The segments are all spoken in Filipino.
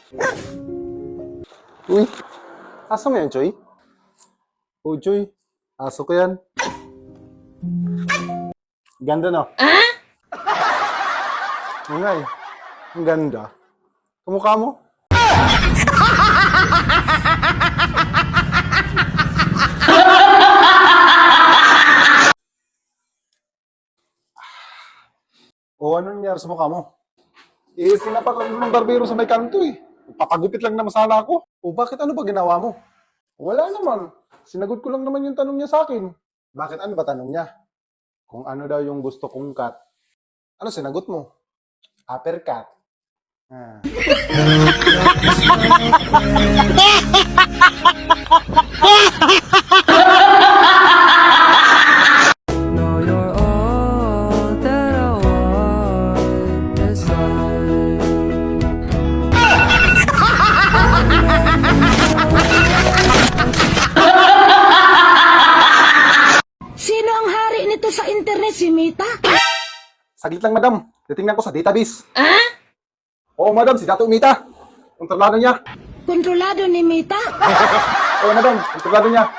Uy, aso mo yan, Choy? Oh, Choy, aso ko yan. Ganda, no? Oo nga eh. Ang ganda. Kamukha mo. O, ano nangyari sa mukha mo? Eh, pinapakan mo ng barbero sa may kanto eh. Papagupit lang naman sana ako. O, bakit ano ba ginawa mo? Wala naman. Sinagot ko lang naman yung tanong niya sa akin. Bakit ano ba tanong niya? Kung ano daw yung gusto kong cut. Ano sinagot mo? Uppercut. Ah. Know you're all that I want inside. Sino ang hari nito sa internet, si Mita? Saglit lang, madam. Titingnan ko sa database. Oo, madam. Si Dato Umita. Kontrolado niya. Kontrolado ni Mita? Oo, madam. Kontrolado niya.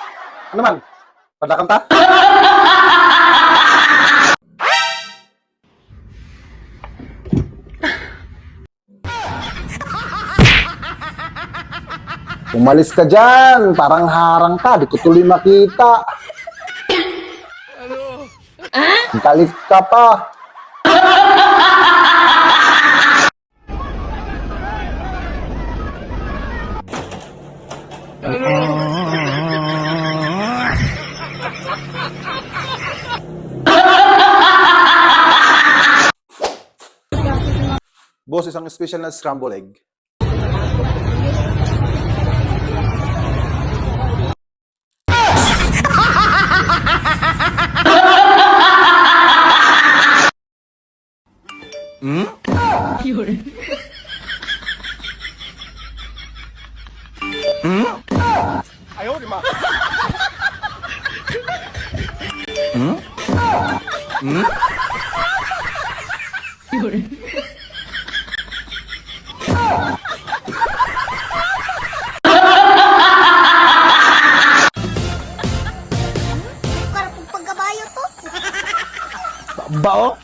Ano man? Padakanta? Umalis ka dyan. Parang harang ka. Di ko tuloy makita. Balik ka pa. Boss, isang special na scramble egg. Para pagkabayo to. Bao?